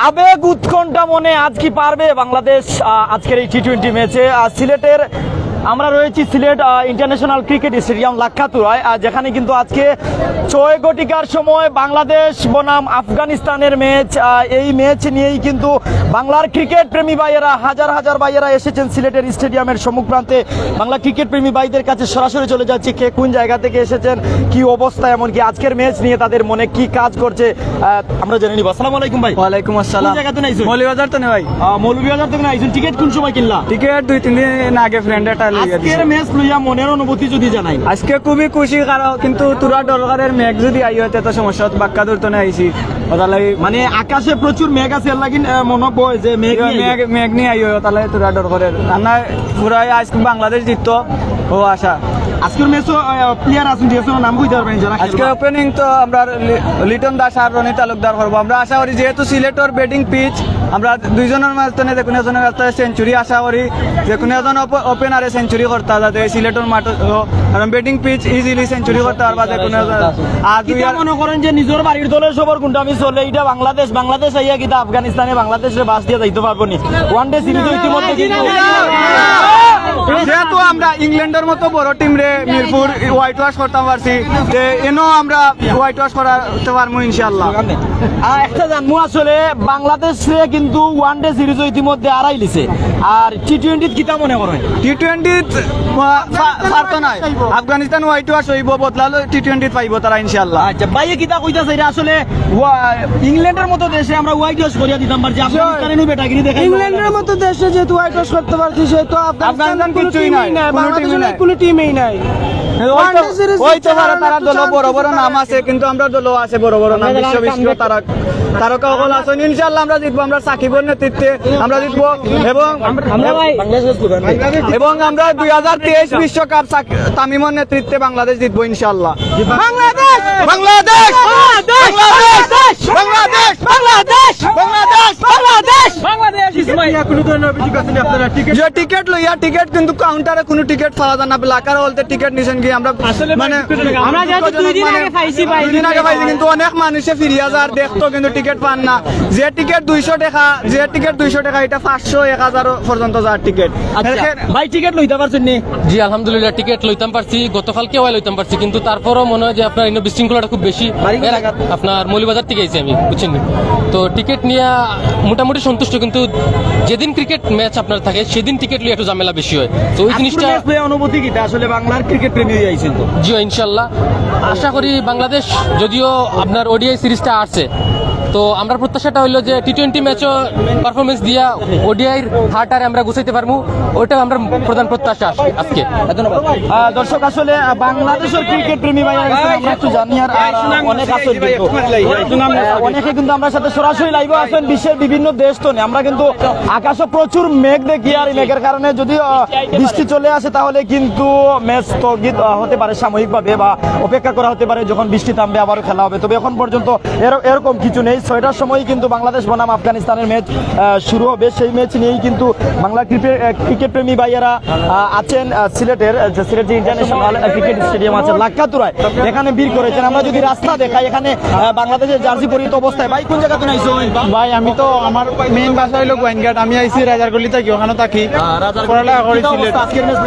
আবেগ উৎকণ্ঠা মনে আজ কি পারবে বাংলাদেশ আজকের এই টি-20 ম্যাচে? সিলেটের আমরা রয়েছি সিলেট ইন্টারন্যাশনাল ক্রিকেট স্টেডিয়াম লাক্ষাতুরায়, যেখানে কিন্তু আজকে 6 ঘটিকার সময় বাংলাদেশ বনাম আফগানিস্তানের ম্যাচ। এই ম্যাচ নিয়েই কিন্তু বাংলার ক্রিকেট প্রেমী ভাইয়েরা হাজার হাজার ভাইয়েরা এসেছেন সিলেটের স্টেডিয়ামের সম্মুখ প্রান্তে। বাংলা ক্রিকেট প্রেমী ভাইদের কাছে সরাসরি চলে যাচ্ছে কে কোন জায়গা থেকে এসেছেন, কি অবস্থা, এমনকি আজকের ম্যাচ নিয়ে তাদের মনে কি কাজ করছে আমরা জেনে নিব। আসসালামু আলাইকুম ভাই। ওয়ালাইকুম আসসালাম। কোন জায়গা থেকে আইছেন? মৌলভীবাজার তো নেই ভাই। মৌলভীবাজার থেকে আইছেন। টিকিট কোন সময় কিনলা? টিকিট 2-3 দিন আগে ফ্রেন্ডে আজকের ম্যাচ লইয়া মনের অনুভূতি যদি জানাই। আজকে খুবই খুশি, কারণ কিন্তু তোরা দরকারের মেঘ যদি আই হতে তো সমস্যা হতো, বাক্কা দূর তো না আইছি মানে আকাশে প্রচুর মেঘ আছে, লাগি মনে হয় যে মেঘ মেঘ নিয়ে আই তাহলে তোরা দরকারের রান্না পুরাই আজকে বাংলাদেশ জিততো ও আশা। আজকের ম্যাচও প্লেয়ার আছেন, নাম কইতে পারবেন যারা আজকে ওপেনিং তো আমরা লিটন দাস আর রনি তালুকদার করবো। আমরা আশা করি যেহেতু সিলেটর ব্যাটিং পিচ, আমরা দুইজনের মাঝখানে যে কোনো একজনের মাঝখানে সেঞ্চুরি আশা করি, যে কোনো একজন ওপেনারে সেঞ্চুরি করতে যাতে সিলেটর মাঠ, কারণ ব্যাটিং পিচ ইজিলি সেঞ্চুরি করতে পারবা যে কোনো একজন। আর দুই মনে করেন যে নিজের বাড়ির দলের সবর গুন্ডামি চলে, এটা বাংলাদেশ আইয়া কিন্তু আফগানিস্তানে বাংলাদেশের বাস দিয়ে যাইতে পারবো নি। ওয়ানডে সিরিজ ইতিমধ্যে যেহেতু আমরা ইংল্যান্ডের মতো বড় টিম রে মিরপুর হোয়াইট ওয়াশ করতে পারছি, যে এনো আমরা হোয়াইট ওয়াশ করাতে পারবো ইনশাআল্লাহ। একটা জানবো আসলে বাংলাদেশে কিন্তু ওয়ানডে সিরিজ ইতিমধ্যে আড়াই লিছে, আর টি-20 কিতা মনে করেন? টি-20 পারতো না, আফগানিস্তান হোয়াইট ওয়াশ হইব, বদলালো টি-20 পাইব তারা ইনশাআল্লাহ। আচ্ছা ভাইয়ে কিতা কইতাছে, এটা আসলে ইংল্যান্ডের মতো দেশে আমরা হোয়াইট ওয়াশ করিয়া দিতাম পারছি, আফগানিস্তানে বেটাগিরি দেখাই। ইংল্যান্ডের মতো দেশে যেহেতু হোয়াইট ওয়াশ করতে পারছি, সেহেতু আফগানিস্তান কিছুই নাই, বাংলাদেশের কোনো টিমই নাই। হইতে পারে তারা দল বড় বড় নাম আছে, কিন্তু আমরা দল আছে বড় বড় নাম, বিশ্ব তারকা সকল আছেন। ইনশাআল্লাহ আমরা জিতবো, আমরা সাকিবের নেতৃত্বে আমরা জিতবো, এবং আমরা 2023 বিশ্বকাপ তামিমের নেতৃত্বে বাংলাদেশ জিতবো ইনশাআল্লাহ। বাংলাদেশ বাংলাদেশ বাংলাদেশ বাংলাদেশ বাংলাদেশ বাংলাদেশ বাংলাদেশ যে টিকিট লইয়া টিকিট কিন্তু কাউন্টারে কোনো টিকিট পাওয়া যায় না, ব্ল্যাকার বলতে টিকিট নিছেন কি আমরা মানে আমরা যেহেতু 2 দিন আগে পাইছি ভাই, 2 দিন আগে পাইছি, কিন্তু অনেক মানুষে ফিরিয়া যার দেখতো কিন্তু টিকিট পান না। যে টিকিট 200 টাকা, যে টিকিট 200 টাকা, এটা 500 1000 পর্যন্ত যার টিকিট। ভাই টিকিট লইতে পারছেন নি? জি আলহামদুলিল্লাহ টিকিট লইতাম পারছি, গতকালকে লইতাম পারছি, কিন্তু তারপরও মনে হয় যে আপনার ইন্ডো বিশৃঙ্খলাটা খুব বেশি। আপনার মৌলভীবাজার থেকে আইছি আমি, বুঝছেন, তো টিকিট নিয়ে মোটামুটি সন্তুষ্ট, কিন্তু যেদিন ক্রিকেট ম্যাচ আপনার থাকে সেদিন টিকিট নিয়ে একটু ঝামেলা বেশি হয়। তো ওই জিনিসটা অনুভূতি কিটা আসলে বাংলার ক্রিকেট প্রেমী হয়ে আইছেন তো? জি ইনশাল্লাহ আশা করি বাংলাদেশ, যদিও আপনার ওডিআই সিরিজটা আসছে, তো আমরা প্রত্যাশাটা হইলো যে টি-20 ম্যাচও পারফরমেন্স দিয়া ওডিআইর হারটারে আমরা গুছাইতে পারবো, ওইটাও আমরা প্রধান প্রত্যাশা আজকে। ধন্যবাদ দর্শক। আসলে বাংলাদেশের ক্রিকেট প্রেমী ভাইরা আমরা একটু জানি, আর অনেক আছেন অনেকে কিন্তু আমরা সাথে সরাসরি লাইভে আছেন বিশ্বের বিভিন্ন দেশ তো নেই। আমরা কিন্তু আকাশে প্রচুর মেঘ দেখি, আর এই মেঘের কারণে যদি বৃষ্টি চলে আসে তাহলে কিন্তু ম্যাচ স্থগিত হতে পারে সাময়িকভাবে, বা অপেক্ষা করা হতে পারে যখন বৃষ্টি থামবে আবারও খেলা হবে। তবে এখন পর্যন্ত এরকম কিছু নেই। 6টার সময় কিন্তু বাংলাদেশ বনাম আফগানিস্তানের ম্যাচ শুরু হবে। সেই ম্যাচ নিয়েই কিন্তু বাংলা ক্রিকেট প্রেমী ভাইয়েরা আছেন সিলেটের সিলেট ইন্টারন্যাশনাল ক্রিকেট স্টেডিয়াম আছে লাক্ষাতুরায়, এখানে ভিড় করেছেন। আমরা যদি রাস্তা দেখাই, এখানে বাংলাদেশের জার্সি পরিহিত অবস্থায়। ভাই কোন জায়গা থেকে আইছো? ভাই আমি তো আমার মেইন বাসা হইলো গোয়েনঘাট, আমি আইছি রাজারগলি থাকি, ওখানে থাকি পড়ালেখা করি সিলেট। আজকের ম্যাচ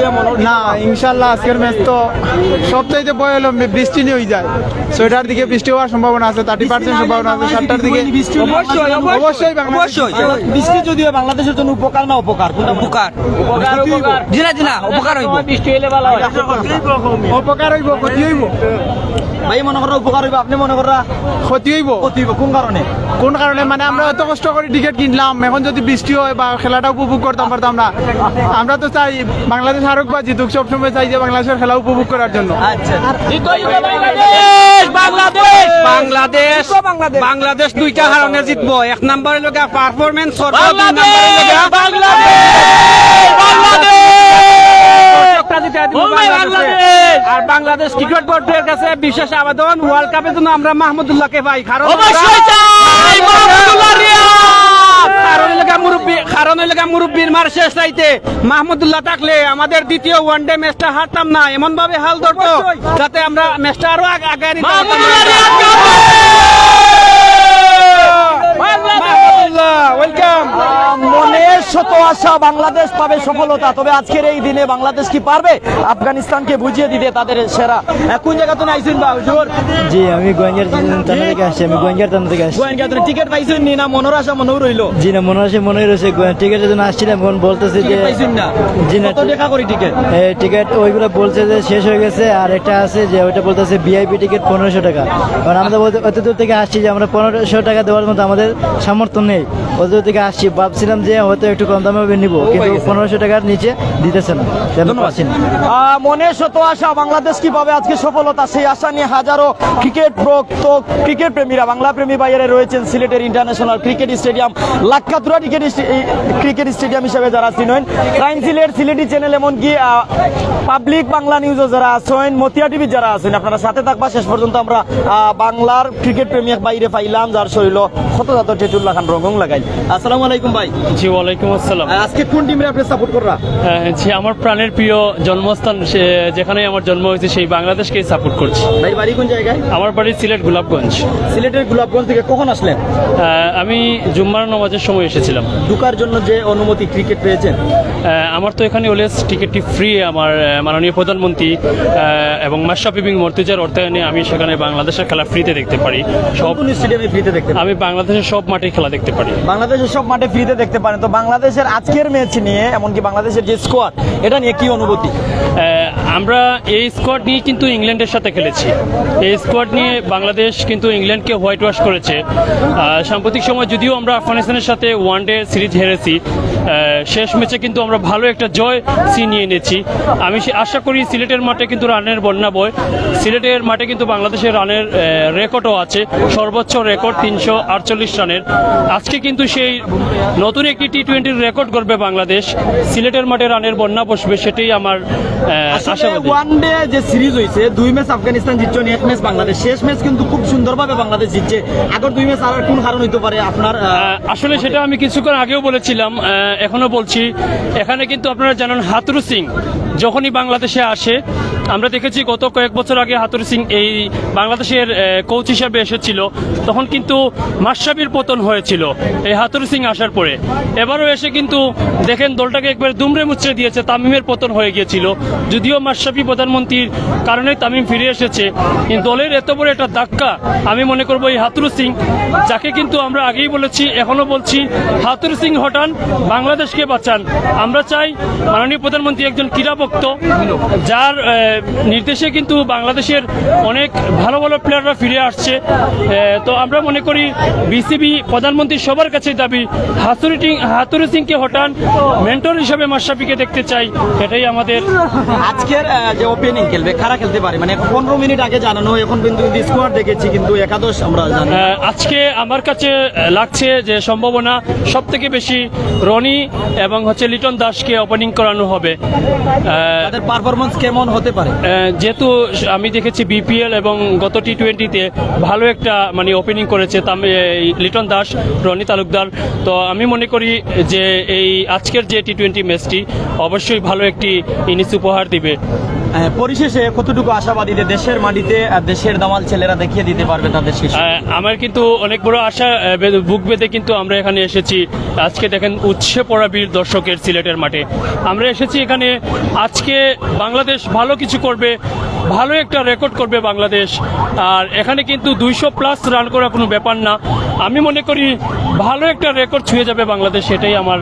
না ইনশাআল্লাহ আজকের ম্যাচ তো সবচাইতে ভয় হলো বৃষ্টি নিয়ে হয়ে যায়। 6টার দিকে বৃষ্টি হওয়ার সম্ভাবনা আছে, 30% সম্ভাবনা আছে। 7টার দিকে অবশ্যই বৃষ্টি যদিও বাংলাদেশের জন্য উপকার না অপকার? উপকার উপকার হইব, বৃষ্টি হইলে ভালো হয়। উপকার হইব, ক্ষতি হইব। ভাই মনে করো উপকার হইব, আপনি মনে করা ক্ষতি হইব। কোন কারণে মানে আমরা এত কষ্ট করে টিকিট কিনলাম, এখন যদি বৃষ্টি হয় বা খেলাটা উপভোগ করতাম পারতাম না। আমরা তো চাই বাংলাদেশ হারুক বা জিতুক, সবসময় চাই যে বাংলাদেশের খেলা উপভোগ করার জন্য। বাংলাদেশ 2টা হারনে জিতবো। 1 নম্বরের লোক পারফরমেন্স, আর বাংলাদেশ ক্রিকেট বোর্ডের কাছে বিশেষ আবেদন, ওয়ার্ল্ড কাপের জন্য আমরা মাহমুদুল্লাহকে পাই, কারণ মুরব্বীর মার শেষ চাইতে মাহমুদুল্লাহ থাকলে আমাদের দ্বিতীয় ওয়ানডে ম্যাচটা হারতাম না, এমন ভাবে হাল ধরতো যাতে আমরা ম্যাচটা আরো আগে নিতে পারতাম। শত আশা বাংলাদেশ পাবে সফলতা, তবে আজকের এই দিনে বাংলাদেশ কি পারবে আফগানিস্তানকে বুঝিয়ে দিতে তাদের সেরা? কোন জায়গা থেকে আইছেন বা হুজুর? জি আমি গোয়েঙ্গার থানা থেকে আসছি, আমি গোয়েঙ্গার থানা থেকে আসছি। গোয়েঙ্গা তুমি টিকিট পাইছেন নি না মনের আশা মনেও রইলো? জি না মনে আছে, মনে রয়েছে টিকিটের জন্য আসছিলাম, এখন বলতেছে যে টিকিট পাইছেন না? জি না কত টাকা করে টিকিট? টিকিট ওইগুলো বলছে যে শেষ হয়ে গেছে, আর একটা আছে যে ওইটা বলতেছে ভিআইপি টিকিট 1500 টাকা। কারণ আমরা অত দূর থেকে আসছি যে আমরা 1500 টাকা দেওয়ার মতো আমাদের সামর্থ্য নেই, অত দূর থেকে আসছি, ভাবছিলাম যে হয়তো একটু কম দামে নিবো, কিন্তু 1500 টাকার নিচে দিতেছে না, আমি পাচ্ছি না। মনে শত আশা বাংলাদেশ কি পাবে আজকে সফলতা, সেই আশা নিয়ে হাজারো ক্রিকেট প্রেমীরা, বাংলা প্রেমী বাইরে রয়েছেন সিলেটের international cricket stadium, Lakkatura cricket stadium হিসেবে যারা চিনেন, প্রাইম সিলেট, সিলেটি চ্যানেল, এমনকি পাবলিক বাংলা নিউজও যারা আছেন, মতিয়া টিভি যারা আছেন, আপনারা সাথে থাকবা শেষ পর্যন্ত। আমরা বাংলার ক্রিকেট প্রেমী বাইরে পাইলাম যার শরীর শতজাত টেটুল্লাহ খান রঙ লাগাই। আসসালামু আলাইকুম ভাই। জি ওয়ালাইকুম আসসালাম। আজকে কোন টিমে আপনি সাপোর্ট কররা? জি আমার প্রাণের প্রিয় জন্মস্থান, যেখানে আমার জন্ম হয়েছে সেই বাংলাদেশকেই সাপোর্ট করছি। ভাই বাড়ি কোন জায়গায়? আমার বাড়ি সিলেট গোলাপগঞ্জ। সিলেটের গোলাপগঞ্জ থেকে কখন আসলেন? আমি জুম্মার নামাজের সময় এসেছিলাম। ঢুকার জন্য যে অনুমতি ক্রিকেট পেয়েছেন? আমার তো এখানে অলওয়েজ টিকিটটি ফ্রি, আমার মাননীয় প্রধানমন্ত্রী এবং মাশরাফি বিন মর্তুজার অর্থায়নে আমি সেখানে বাংলাদেশের খেলা ফ্রিতে দেখতে পারি। সব কোন স্টেডিয়ামে ফ্রিতে দেখতে পারেন? আমি বাংলাদেশের সব মাঠে খেলা দেখতে পারি। বাংলাদেশের সব মাঠে ফ্রিতে দেখতে পারেন। তো বাংলাদেশের আজকের ম্যাচ নিয়ে, এমনকি বাংলাদেশের যে স্কোয়াড, এটা নিয়ে কি অনুভূতি? আমরা এই স্কোয়াড নিয়ে কিন্তু ইংল্যান্ডের সাথে খেলেছি। এই স্কোয়াড নিয়ে বাংলাদেশ কিন্তু ইংল্যান্ডকে হোয়াইট ওয়াশ করেছে। সাম্প্রতিক সময় যদিও আমরা আফগানিস্তানের সাথে ওয়ানডে সিরিজ হেরেছি, শেষ ম্যাচে কিন্তু আমরা ভালো একটা জয় নিয়ে এনেছি। আমি আশা করি সিলেটের মাঠে কিন্তু রানের বন্যা বয়। সিলেটের মাঠে কিন্তু বাংলাদেশের রানের রেকর্ডও আছে, সর্বোচ্চ রেকর্ড 348 রানের। আজকে কিন্তু সেই নতুন একটি টি-20 রেকর্ড করবে বাংলাদেশ, সিলেটের মাঠে রানের বন্যা বসবে, সেটাই আমার আশাবাদী। ওয়ানডে যে সিরিজ হয়েছে, 2 ম্যাচ আফগানিস্তান জিতছে, 1 ম্যাচ বাংলাদেশ। শেষ ম্যাচ কিন্তু খুব সুন্দরভাবে বাংলাদেশ জিতছে। আগের 2 ম্যাচ আর কোন কারণ হইতে পারে আপনার? আসলে সেটা আমি কিছুক্ষণ আগেও বলেছিলাম, এখনো বলছি। এখানে কিন্তু আপনারা জানেন হাতুরু সিং যখনই বাংলাদেশে আসে, আমরা দেখেছি গত কয়েক বছর আগে হাতুরু সিং এই বাংলাদেশের কোচ হিসাবে এসেছিল, তখন কিন্তু মাশরাফির পতন হয়েছিল এই হাতুরু সিং আসার পরে। এবারও এসে কিন্তু দেখেন দলটাকে একবার দুমড়ে মুচড়ে দিয়েছে, তামিমের পতন হয়ে গিয়েছিল। যদিও মাশরাফি প্রধানমন্ত্রীর কারণে তামিম ফিরে এসেছে, কিন্তু দলের এত বড় একটা ধাক্কা আমি মনে করবো এই হাতুরু সিং, যাকে কিন্তু আমরা আগেই বলেছি, এখনো বলছি, হাতুরু সিং হটান, বাংলাদেশকে বাঁচান। আমরা চাই মাননীয় প্রধানমন্ত্রী একজন ক্রীড়াভক্ত, যার নির্দেশে কিন্তু বাংলাদেশের অনেক ভালো ভালো প্লেয়াররা ফিরে আসছে। তো আমরা মনে করি বিসিবি, প্রধানমন্ত্রী সবার কাছে দাবি হাতুরু সিংকে হটান, মেন্টর হিসেবে মাশরাফিকে দেখতে চাই, এটাই আমাদের। আজকের যে ওপেনিং খেলবে, খারাপ খেলতে পারে, মানে 15 মিনিট আগে জানানো, এখন কিন্তু স্কোয়াড দেখেছি, কিন্তু একাদশ আমরা জানি। আজকে আমার কাছে লাগছে যে সম্ভাবনা সব থেকে বেশি রনি এবং লিটন দাসকে ওপেনিং করানো হবে। তাদের পারফরমেন্স কেমন হতে পারে? যেহেতু আমি দেখেছি বিপিএল এবং গত টি-20-তে ভালো একটা ওপেনিং করেছে লিটন দাস, রনি তালুকদার। তো আমি মনে করি যে এই আজকের যে টি-20 ম্যাচটি অবশ্যই ভালো একটি ইনিংস উপহার দিবে। পরিশেষে কতটুকু আশাবাদী যে দেশের মাটিতে দেশের দামাল ছেলেরা দেখিয়ে দিতে পারবে তাদের শেষ? আমার কিন্তু অনেক বড় আশা বুক বেঁধে কিন্তু আমরা এখানে এসেছি। আজকে দেখেন উৎসে পড়া বীর দর্শকের সিলেটের মাঠে আমরা এসেছি। এখানে আজকে বাংলাদেশ ভালো কিছু করবে, ভালো একটা রেকর্ড করবে বাংলাদেশ। আর এখানে কিন্তু 200+ রান করা কোনো ব্যাপার না। আমি মনে করি ভালো একটা রেকর্ড ছুঁয়ে যাবে বাংলাদেশ, সেটাই আমার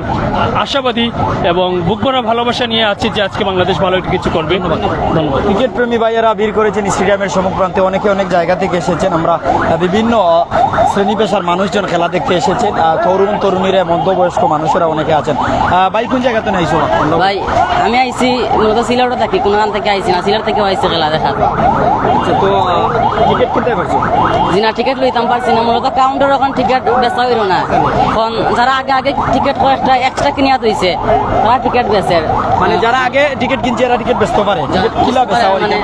আশাবাদী এবং বুক ভরা ভালোবাসা নিয়ে আছি যে আজকে বাংলাদেশ ভালো একটা কিছু করবে। ধন্যবাদ। ক্রিকেট প্রেমী ভাইয়েরা ভিড় করেছেন স্টেডিয়ামের সম্মুখপ্রান্তে, অনেকে অনেক জায়গা থেকে এসেছেন। আমরা বিভিন্ন শ্রেণী পেশার মানুষজন খেলা দেখতে এসেছেন, তরুণ তরুণীরা, মধ্যবয়স্ক মানুষেরা অনেকে আছেন। ভাই কোন জায়গাতে নাইছো? ভাই আমি আইছি মূলত সিলেটে থাকি, কোনো গান থেকে আইছি না, সিলেট থেকে আইছি খেলা দেখা। আচ্ছা, তো টিকিট কিনতে পারছো? জি না, টিকিট লইতাম পারছি না, মূলত কাউন্টার ওখান টিকিট বেচা হইল না। এখন যারা আগে আগে টিকিট কয়েকটা এক্সট্রা কিনিয়া তৈছে তারা টিকিট বেচে, মানে যারা আগে টিকিট কিনছে এরা টিকিট বেচতে পারে। কিলা বেচা হয়? মানে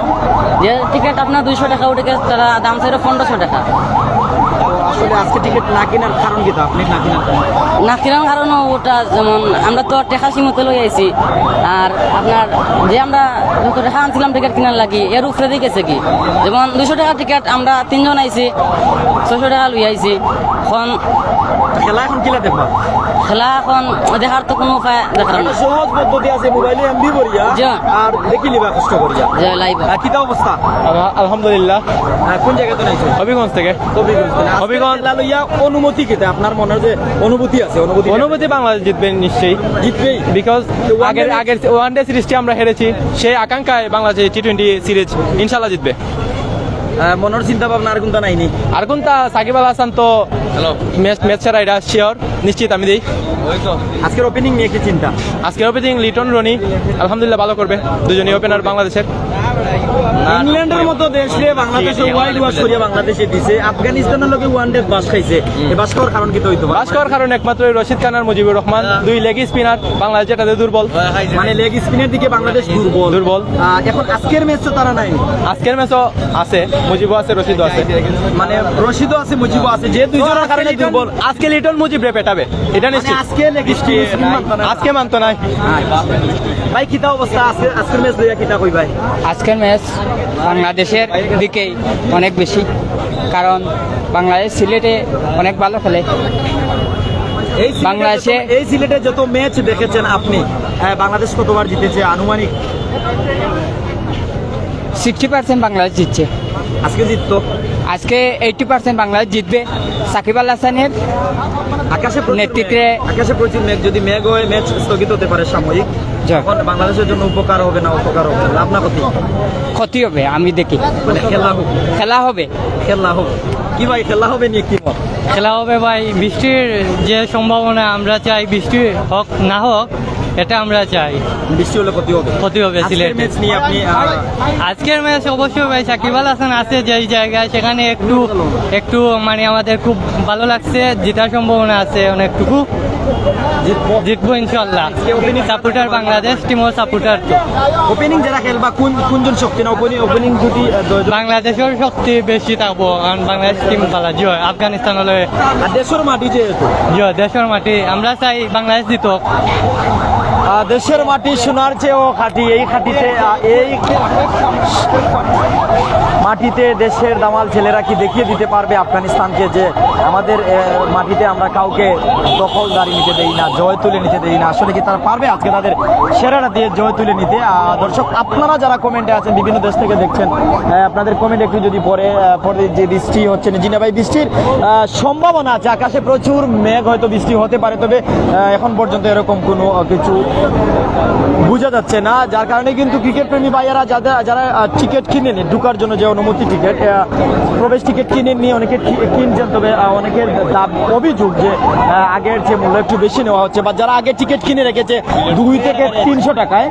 যে টিকিট আপনার 200 টাকা ওটা তারা দাম চাইলে 1500 টাকা। আসলে আজকে টিকিট না কেনার কারণ কি? আপনি না কেনার কারণ? না কেনার কারণ ওটা, যেমন আমরা তো টাকা সীমিত লই আইছি, আর আপনার যে আমরা যত টাকা আনছিলাম টিকিট কেনার লাগি এর উপরে দিয়ে গেছে কি, যেমন 200 টাকা টিকিট আমরা 3 জন আইছি, 600 টাকা লই আইছি। এখন খেলা এখন কিলা দেখবা খেলা এখন দেখার তো কোনো উপায় দেখার একটা না সহজ পদ্ধতি আছে মোবাইলে এমবি করিয়া জি। আর দেখি লিবা কষ্ট করিয়া যে লাইভ কিতা অবস্থা আলহামদুলিল্লাহ কোন জায়গা তো নাইছো হবিগঞ্জ থেকে হবিগঞ্জ হবিগঞ্জ। খেলা লইয়া অনুমতি কিতা আপনার মনের যে অনুভূতি আছে অনুভূতি বাংলাদেশ জিতবে নিশ্চয়ই, জিতবেই বিকজ আগের ওয়ানডে সিরিজটি আমরা হেরেছি, সেই আকাঙ্ক্ষায় বাংলাদেশ টি-20 সিরিজ ইনশাল্লাহ জিতবে। মনের চিন্তা ভাবনা আর কোনটা নাইনি আর কোনটা সাকিব আল হাসান তো ম্যাচ ছাড়া এটা শিওর নিশ্চিত আমি দিই। আজকের ওপেনিং নিয়ে কি চিন্তা আজকের ওপেনিং লিটন রনি আলহামদুলিল্লাহ ভালো করবে, দুজনই ওপেনার বাংলাদেশের। ইংল্যান্ডের মতো দেশ রে বাংলাদেশে ওয়াইড ওয়াশ করিয়া বাংলাদেশে দিছে, আফগানিস্তানের লগে ওয়ানডে বাস খাইছে, এই বাস খাওয়ার কারণ কি তো হইতো বাস করার কারণ একমাত্র রশিদ খান আর মুজিবুর রহমান, দুই লেগ স্পিনার, বাংলাদেশ যেটাতে দুর্বল। মানে লেগ স্পিনের দিকে বাংলাদেশ দুর্বল। এখন আজকের ম্যাচ তো তারা নাই, আজকের ম্যাচও আছে, মুজিবও আছে, রশিদও আছে, মানে রশিদও আছে মুজিবও আছে, যে দুইজনের কারণে দুর্বল। আজকে লিটন মুজিব রে পেটাবে এটা মানে নিশ্চিত। আজকে লেগ স্পিন আজকে মানতো নাই। ভাই কিতা অবস্থা আজকের ম্যাচ লইয়া কিতা কই ভাই? আজকের ম্যাচ বাংলাদেশের দিকেই অনেক বেশি, কারণ বাংলাদেশ সিলেটে অনেক ভালো খেলে। এই সিলেটে যত ম্যাচ দেখেছেন আপনি, বাংলাদেশ কতবার জিতেছে আনুমানিক? 60% বাংলাদেশ জিতছে, আজকে জিততো। আজকে 80% বাংলাদেশ জিতবে। সাকিব আল হাসানের আকাশে নেতৃত্বে আকাশে প্রচুর মেঘ, যদি মেঘ হয় ম্যাচ স্থগিত হতে পারে সাময়িক, তখন বাংলাদেশের জন্য উপকার হবে না অপকার হবে, লাভ না ক্ষতি? ক্ষতি হবে আমি দেখি। মানে খেলা হোক, খেলা হবে, খেলা হোক। কি ভাই খেলা হবে নিয়ে কি মত? খেলা হবে ভাই, বৃষ্টির যে সম্ভাবনা আমরা চাই, বৃষ্টি হোক না হোক এটা আমরা চাই। বৃষ্টি হলে ক্ষতি হবে, ক্ষতি হবে আজকের সিলেটে। ম্যাচ নিয়ে আপনি আজকের ম্যাচ অবশ্যই ভাই সাকিব আল হাসান আছে যেই জায়গায়, সেখানে একটু মানে আমাদের খুব ভালো লাগছে, জেতার সম্ভাবনা আছে অনেকটুকু, জিতবো ইনশাল্লাহ। সাপোর্টার বাংলাদেশ টিমও সাপোর্টার, ওপেনিং যারা খেলবা কোনজন শক্তি না ওপেনিং দুটি বাংলাদেশের শক্তি বেশি থাকবো, কারণ বাংলাদেশ টিম ভালো জয় আফগানিস্তান হলে আর দেশের মাটি যেহেতু জয় দেশের মাটি, আমরা চাই বাংলাদেশ জিতুক। দেশের মাটি সোনার চেয়েও খাঁটি, এই খাঁটিতে এই মাটিতে দেশের দামাল ছেলেরা কি দেখিয়ে দিতে পারবে আফগানিস্তানকে যে আমাদের মাটিতে আমরা কাউকে দখলদারি নিতে দেই না, জয় তুলে নিতে দেই না? আসলে কি তারা পারবে আজকে তাদের সেরাটা দিয়ে জয় তুলে নিতে? দর্শক আপনারা যারা কমেন্টে আছেন, বিভিন্ন দেশ থেকে দেখছেন, আপনাদের কমেন্ট একটু যদি পরে যে বৃষ্টি হচ্ছে না, জিনা ভাই বৃষ্টির সম্ভাবনা আছে, আকাশে প্রচুর মেঘ, হয়তো বৃষ্টি হতে পারে, তবে এখন পর্যন্ত এরকম কোনো কিছু বোঝা যাচ্ছে না, যার কারণে কিন্তু ক্রিকেট প্রেমী ভাইয়ারা যারা টিকিট কিনে নেন ঢুকার জন্য, যে অনুমতি টিকিট, প্রবেশ টিকিট কিনে নিয়ে অনেকে কিনছেন, তবে অনেকের অভিযোগ যে আগের যে মূল্য একটু বেশি নেওয়া হচ্ছে, বা যারা আগে টিকিট কিনে রেখেছে 2 থেকে 300 টাকায়,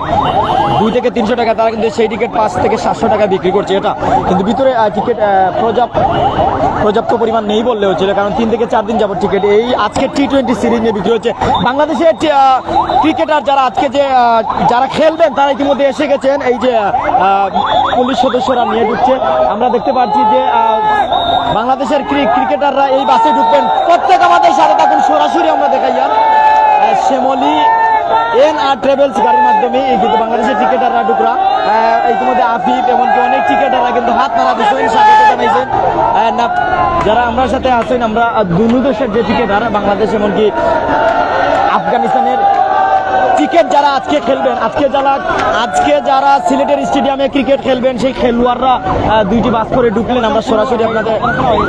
2 থেকে 300 টাকা, তারা কিন্তু সেই টিকিট 5 থেকে 700 টাকা বিক্রি করছে। এটা কিন্তু ভিতরে টিকিট পর্যাপ্ত পরিমাণ নেই বললে হচ্ছে, কারণ 3 থেকে 4 দিন যাবত টিকিট এই আজকে টি-20 সিরিজ নিয়ে বিক্রি হচ্ছে। বাংলাদেশের ক্রিকেটার যারা আজকে যে যারা খেলবেন তারা ইতিমধ্যে এসে গেছেন, এই যে পুলিশ সদস্যরা নিয়ে ঢুকছে, আমরা দেখতে পাচ্ছি যে বাংলাদেশের ক্রিকেটাররা এই বাসে ঢুকবেন। প্রত্যেক আমাদের সাথে থাকুন, সরাসরি আমরা দেখাই শ্যামলী NR ট্রাভেলস গাড়ির মাধ্যমে কিন্তু বাংলাদেশের ক্রিকেটাররা ঢুকরা, ইতিমধ্যে আফিফ এমনকি অনেক ক্রিকেটাররা কিন্তু হাত নাড়া দিচ্ছেন, স্বাগত জানাইছেন। যারা আমার সাথে আছেন, আমরা দুই দেশের যে ক্রিকেটার, বাংলাদেশ এমনকি আফগানিস্তানের ক্রিকেট যারা আজকে খেলবেন, আজকে যারা সিলেটের স্টেডিয়ামে ক্রিকেট খেলবেন, সেই খেলোয়াড়রা 2টি বাস করে ঢুকলেন। আমরা সরাসরি আপনাদের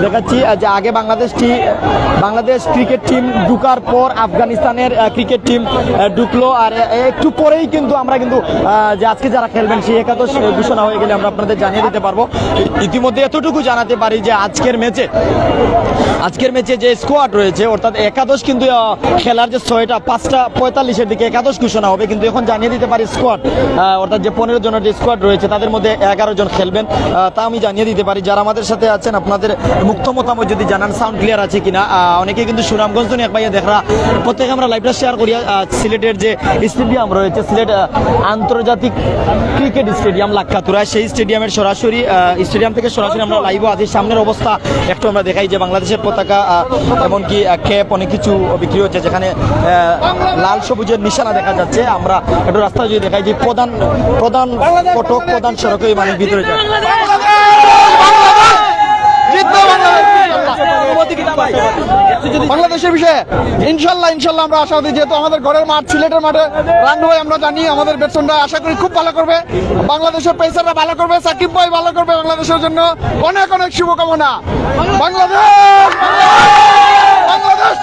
দেখাচ্ছি যে আগে বাংলাদেশ ক্রিকেট টিম ঢুকার পর আফগানিস্তানের ক্রিকেট টিম ঢুকলো, আর একটু পরেই কিন্তু আমরা কিন্তু যে আজকে যারা খেলবেন সেই একাদশ ঘোষণা হয়ে গেলে আমরা আপনাদের জানিয়ে দিতে পারবো। ইতিমধ্যে এতটুকু জানাতে পারি যে আজকের ম্যাচে যে স্কোয়াড রয়েছে, অর্থাৎ একাদশ কিন্তু খেলার যে 5:45 দিকে একাদশ ঘোষণা হবে, কিন্তু এখন জানিয়ে দিতে পারি স্কোয়াড, অর্থাৎ যে 15 জনের যে স্কোয়াড রয়েছে তাদের মধ্যে 11 জন খেলবেন, তা আমি জানিয়ে দিতে পারি। যারা আমাদের সাথে আছেন, আপনাদের মুক্ত মতামত যদি জানান, সাউন্ড ক্লিয়ার আছে কিনা। অনেকে কিন্তু সুনামগঞ্জ এক ভাইয়া দেখরা, প্রত্যেকে আমরা লাইভটা শেয়ার করি। সিলেটের যে স্টেডিয়াম রয়েছে, সিলেট আন্তর্জাতিক ক্রিকেট স্টেডিয়াম লাক্কাতুরা, সেই স্টেডিয়ামের স্টেডিয়াম থেকে সরাসরি আমরা লাইভও আছি। সামনের অবস্থা একটু আমরা দেখাই যে বাংলাদেশের পতাকা, এমনকি ক্যাপ, অনেক কিছু বিক্রি হচ্ছে, যেখানে লাল সবুজের নিশানা দেখা যাচ্ছে। আমরা একটু রাস্তা যদি দেখাই যে প্রধান ফটক, প্রধান সড়কে মানুষ ভিতরে যায়। বাংলাদেশের বিষয়ে ইনশাল্লাহ আমরা আশাবাদী, যেহেতু আমাদের ঘরের মাঠ সিলেটের মাঠে রান হয়, আমরা জানি আমাদের ব্যাটসম্যানরা আশা করি খুব ভালো করবে, বাংলাদেশের পেসাররা ভালো করবে, সাকিব ভাই ভালো করবে, বাংলাদেশের জন্য অনেক অনেক শুভকামনা। বাংলাদেশ বাংলাদেশ।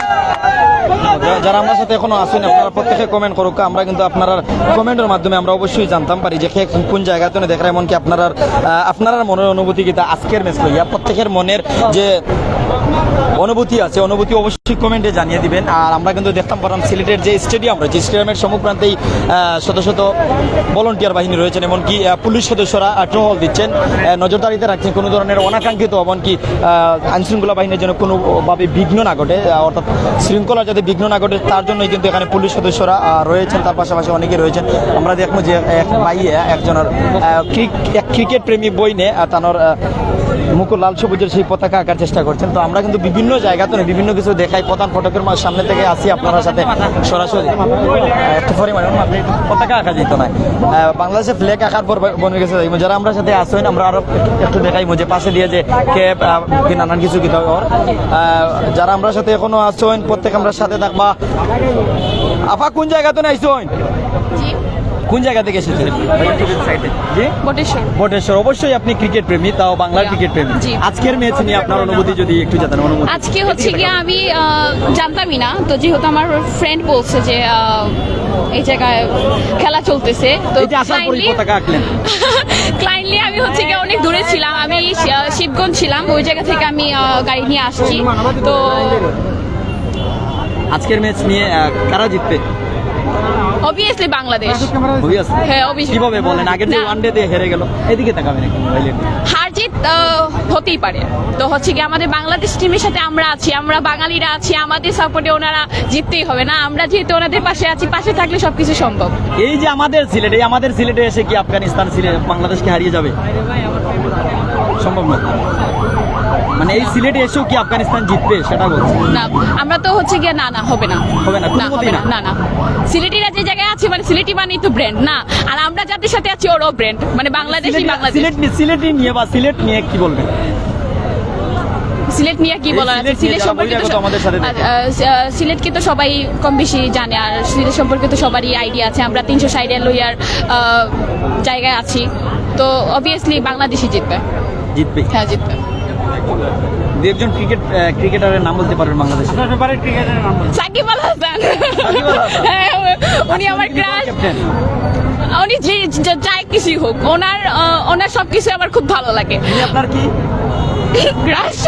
যারা আমার সাথে এখনো আসেন আপনারা প্রত্যেকে কমেন্ট করুক, আমরা কিন্তু আপনারা কমেন্টের মাধ্যমে আমরা অবশ্যই জানতাম পারি যে কে কোন জায়গাতে দেখা, এমনকি আপনারা মনের অনুভূতি কিন্তু আজকের ম্যাচ লইয়া প্রত্যেকের মনের যে অনুভূতি আছে, অনুভূতি অবশ্যই কমেন্টে জানিয়ে দিবেন। আর আমরা কিন্তু দেখতাম পারলাম সিলেটের যে স্টেডিয়াম রয়েছে, স্টেডিয়ামের সম্মুখ প্রান্তেই শত শত ভলেন্টিয়ার বাহিনী রয়েছেন, এমনকি পুলিশ সদস্যরা টহল দিচ্ছেন, নজরদারিতে রাখছেন কোনো ধরনের অনাকাঙ্ক্ষিত এমনকি আইনশৃঙ্খলা বাহিনীর জন্য কোনোভাবে বিঘ্ন না ঘটে, অর্থাৎ শৃঙ্খলা যাতে বিঘ্ন না ঘটে তার জন্যই কিন্তু এখানে পুলিশ সদস্যরা রয়েছেন। তার পাশাপাশি অনেকে রয়েছেন। আমরা দেখবো যে এক ভাই একজনের ক্রিকেট প্রেমী বই নিয়ে তানোর মুকুল লাল সবুজের সেই পতাকা আঁকার চেষ্টা করছেন। তো আমরা কিন্তু বিভিন্ন জায়গাতে বিভিন্ন কিছু দেখাই, প্রধান ফটকের সামনে থেকে আসি আপনার সাথে সরাসরি একটু পরিমাণ আপনি পতাকা আঁকা যেত না, বাংলাদেশের ফ্ল্যাগ আঁকার পর বনে গেছে। যারা আমরা সাথে আসেন আমরা আরো একটু দেখাই যে পাশে দিয়ে যে কে নানান কিছু কি যারা আমরা সাথে এখনো আসেন প্রত্যেক আমরা সাথে থাকবা। আপা কোন জায়গাতে আইসেন, কোন জায়গা থেকে এসেছেন? বটেশ্বর। অবশ্যই আপনি ক্রিকেট প্রেমী, তাও বাংলার ক্রিকেট প্রেমী। আজকের ম্যাচ নিয়ে আপনার অনুভূতি যদি একটু জানান। অনুভূতি আজকে হচ্ছে গিয়ে আমি জানতামই না, তো যেহেতু আমার ফ্রেন্ড বলছে যে এই জায়গায় খেলা চলতেছে, তো ক্লাইন্টলি আমি হচ্ছে গিয়ে অনেক দূরে ছিলাম, আমি শিবগঞ্জ ছিলাম, ওই জায়গা থেকে আমি গাড়ি নিয়ে আসছি। তো আজকের ম্যাচ নিয়ে কারা জিতবে? অবভিয়াসলি বাংলাদেশ। হ্যাঁ, কিভাবে বলেন? আগের যে ওয়ান ডে দিয়ে হেরে গেল, এদিকে তাকাবেন একটু। হার জিত হতেই পারে, তো হচ্ছে কি আমাদের বাংলাদেশ টিমের সাথে আমরা আছি, আমরা বাঙালিরা আছি, আমাদের সাপোর্টে ওনারা জিততেই হবে না, আমরা যেহেতু ওনাদের পাশে আছি, পাশে থাকলে সবকিছু সম্ভব। এই যে আমাদের সিলেটে এসে কি আফগানিস্তান বাংলাদেশকে হারিয়ে যাবে? সম্ভব না, মানে এই সিলেটে এসেও কি আফগানিস্তান জিতবে সেটা বলছি না। আমরা তো হচ্ছে গিয়ে না হবে না না সিলেটিরা যে জায়গায় আছে, মানে সিলেটি মানেই তো ব্র্যান্ড না, আর আমরা যাদের সাথে আছি ওরাও ব্র্যান্ড, মানে বাংলাদেশি বাংলাদেশ। সিলেটি নিয়ে বা সিলেট নিয়ে কি বলবেন? সিলেট নিয়ে কি বলার আছে? সিলেট সম্পর্কে তো সিলেটকে তো সবাই কম বেশি জানে, আর সিলেট সম্পর্কে তো সবারই আইডিয়া আছে। আমরা 360 লইয়ার জায়গায় আছি, তো অবভিয়াসলি বাংলাদেশই জিতবে। হ্যাঁ, জিতবে। একজন ক্রিকেটারের নাম বলতে পারেন বাংলাদেশে? সাকিব আল হাসান। হ্যাঁ, উনি আমার ক্রাশ। উনি যে যাই কিছু হোক, ওনার সবকিছু আমার খুব ভালো লাগে। আপনার কি ক্রাশ?